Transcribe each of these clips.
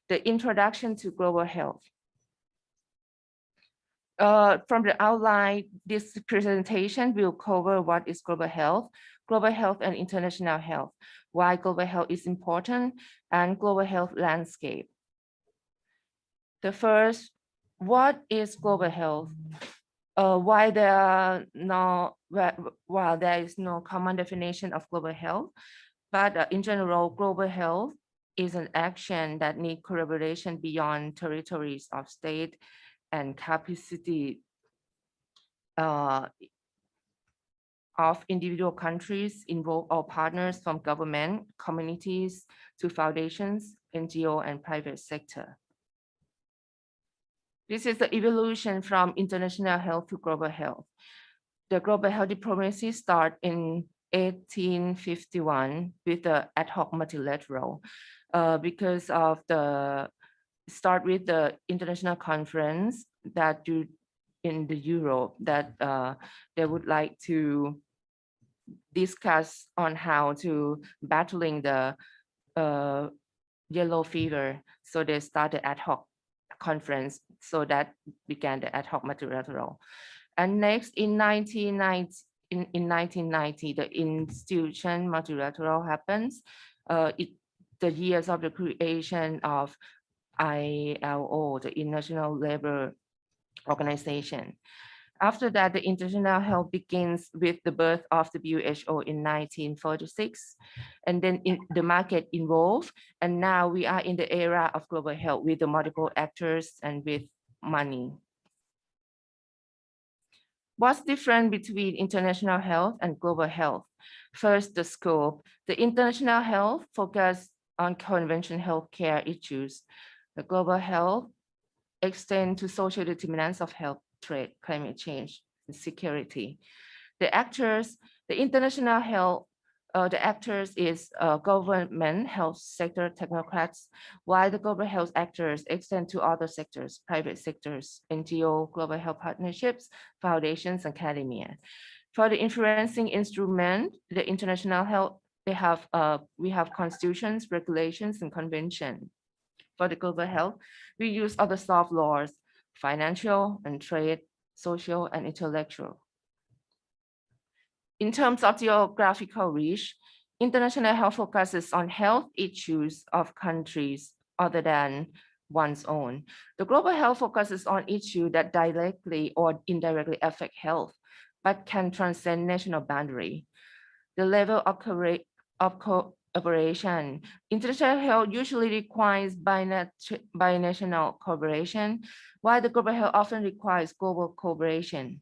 The introduction to global health. From the outline, this presentation will cover what is global health and international health, why global health is important, and global health landscape. The first, what is global health? While there is no common definition of global health, but in general, global health is an action that needs collaboration beyond territories of state and capacity of individual countries, involve all partners from government, communities to foundations, NGO, and private sector. This is the evolution from international health to global health. The global health diplomacy started in 1851 with the ad hoc multilateral because of the start with the international conference that do in the Europe that they would like to discuss on how to battling the yellow fever. So they started ad hoc conference, so that began the ad hoc multilateral. And next in 1990, the institution multilateral happens. The years of the creation of ILO, the International Labour Organization. After that, the international health begins with the birth of the WHO in 1946, and then the market evolved, and now we are in the era of global health with the multiple actors and with money. What's different between international health and global health? First, the scope. The international health focuses on conventional healthcare issues. The global health extends to social determinants of health, trade, climate change, and security. The international health, the actors is government, health sector, technocrats, while the global health actors extend to other sectors, private sectors, NGO, global health partnerships, foundations, academia. For the influencing instrument, the international health, we have constitutions, regulations, and convention. For the global health, we use other soft laws, financial and trade, social and intellectual. In terms of geographical reach, international health focuses on health issues of countries other than one's own. The global health focuses on issues that directly or indirectly affect health, but can transcend national boundary. The level of cooperation. International health usually requires binational cooperation, while the global health often requires global cooperation.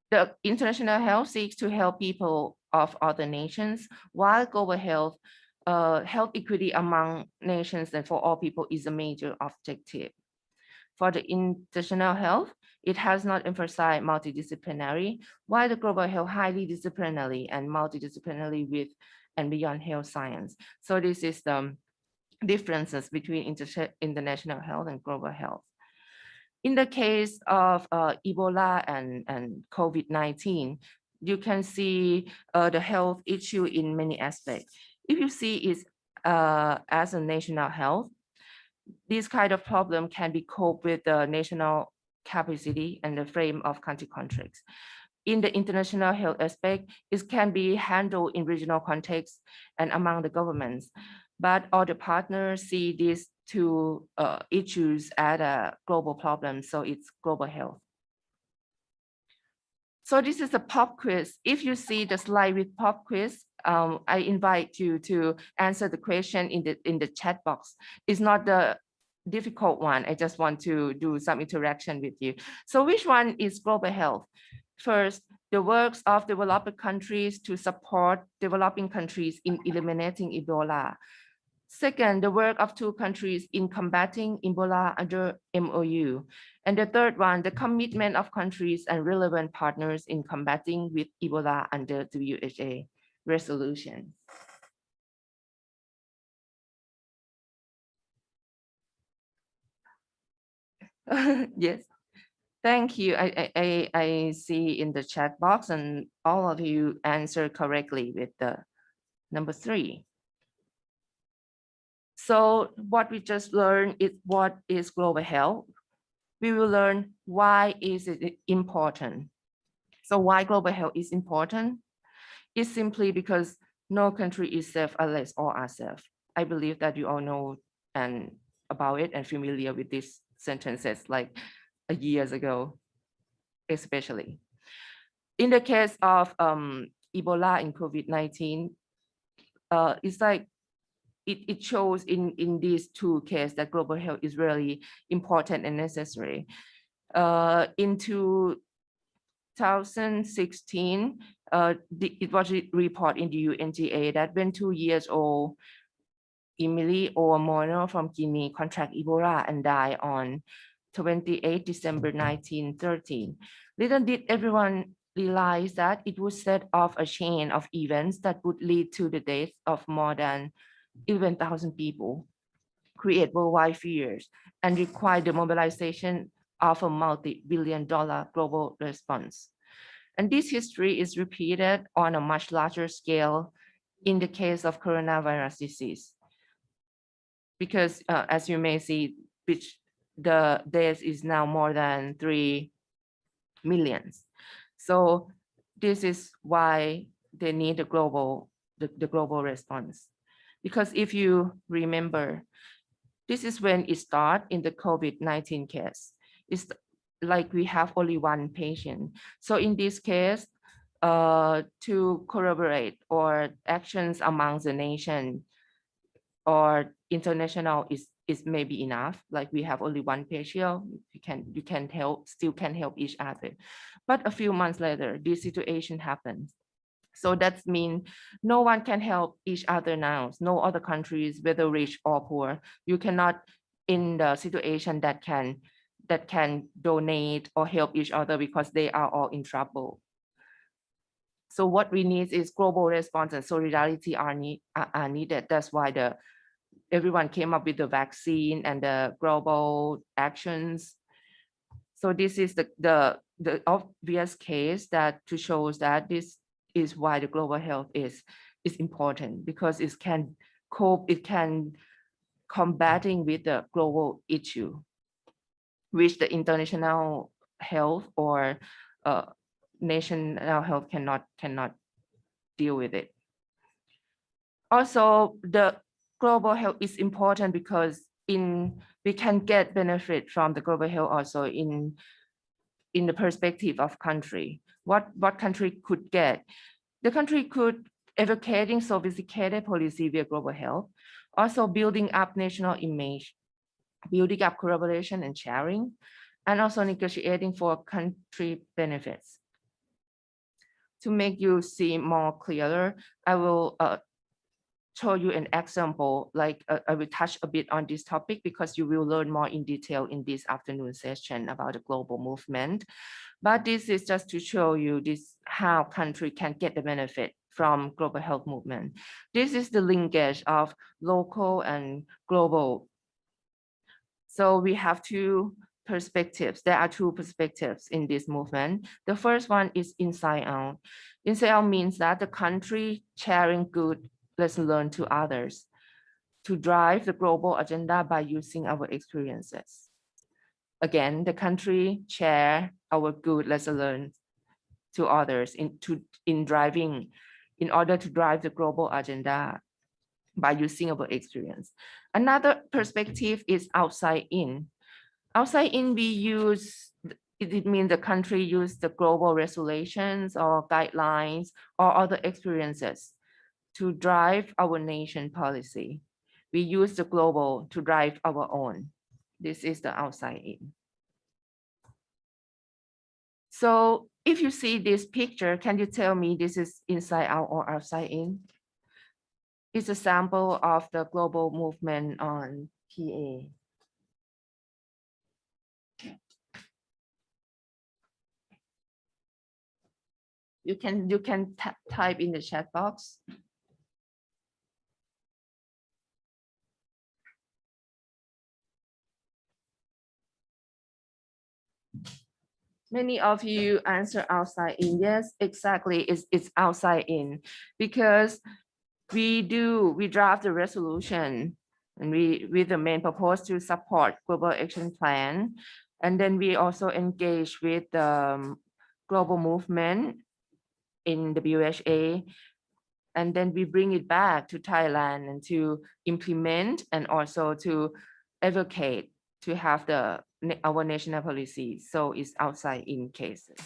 The international health seeks to help people of other nations, while global health, health equity among nations and for all people is a major objective. For the international health, it has not emphasized multidisciplinary, while the global health highly disciplinary and multidisciplinary with and beyond health science. So this is the differences between international health and global health. In the case of Ebola and COVID-19, you can see the health issue in many aspects. If you see it as a national health, this kind of problem can be coped with the national capacity and the frame of country contracts. In the international health aspect, it can be handled in regional context and among the governments, but all the partners see these two issues as a global problem, so it's global health. So this is a pop quiz. If you see the slide with pop quiz, I invite you to answer the question in the chat box. It's not the difficult one. I just want to do some interaction with you. So which one is global health? First, the works of developed countries to support developing countries in eliminating Ebola. Second, the work of two countries in combating Ebola under MOU. And the third one, the commitment of countries and relevant partners in combating with Ebola under WHO resolution. Yes. Thank you. I see in the chat box and all of you answered correctly with the number 3. So what we just learned is what is global health. We will learn why is it important. So why global health is important? It's simply because no country is safe unless all are safe. I believe that you all know and about it and familiar with these sentences like a years ago, especially. In the case of Ebola and COVID-19, it's like it shows in these two cases that global health is really important and necessary. In 2016, it was reported in the UNGA that when 2-year-old Emily or Mono from Guinea contract Ebola and died on 28 December 1913. Little did everyone realize that it would set off a chain of events that would lead to the death of more than 11,000 people, create worldwide fears, and require the mobilization of a multi-billion-dollar global response. And this history is repeated on a much larger scale in the case of coronavirus disease. Because as you may see, which the death is now more than 3 million. So this is why they need the global response. Because if you remember, this is when it started in the COVID-19 case. It's like we have only one patient. So in this case, to corroborate or actions among the nation or international is maybe enough. Like we have only one patient, you can help, still can help each other. But a few months later, this situation happens. So that means no one can help each other now. No other countries, whether rich or poor, you cannot in the situation that can donate or help each other because they are all in trouble. So what we need is global response and solidarity are needed. That's why everyone came up with the vaccine and the global actions. So this is the obvious case that to show that this is why the global health is important, because it can combating with the global issue, which the international health or national health cannot deal with it. Also, the global health is important because we can get benefit from the global health also in the perspective of country. What country could get? The country could advocating sophisticated policy via global health, also building up national image, building up collaboration and sharing, and also negotiating for country benefits. To make you see more clearer, I will show you an example. Like I will touch a bit on this topic because you will learn more in detail in this afternoon session about the global movement. But this is just to show you this how country can get the benefit from global health movement. This is the linkage of local and global. So we have two perspectives. There are two perspectives in this movement. The first one is inside out. Inside out means that the country sharing good lesson learned to others to drive the global agenda by using our experiences. Again, the country share our good lesson learned to others in order to drive the global agenda by using our experience. Another perspective is outside in. Outside in, we use, it means the country use the global resolutions or guidelines or other experiences to drive our nation policy. We use the global to drive our own. This is the outside in. So if you see this picture, can you tell me this is inside out or outside in? It's a sample of the global movement on PA. You can type in the chat box. Many of you answer outside in. Yes, exactly. It's outside in because we draft the resolution And we, with the main purpose to support global action plan. And then we also engage with the global movement in WHO. And then we bring it back to Thailand and to implement and also to advocate to have our national policy. So it's outside in cases.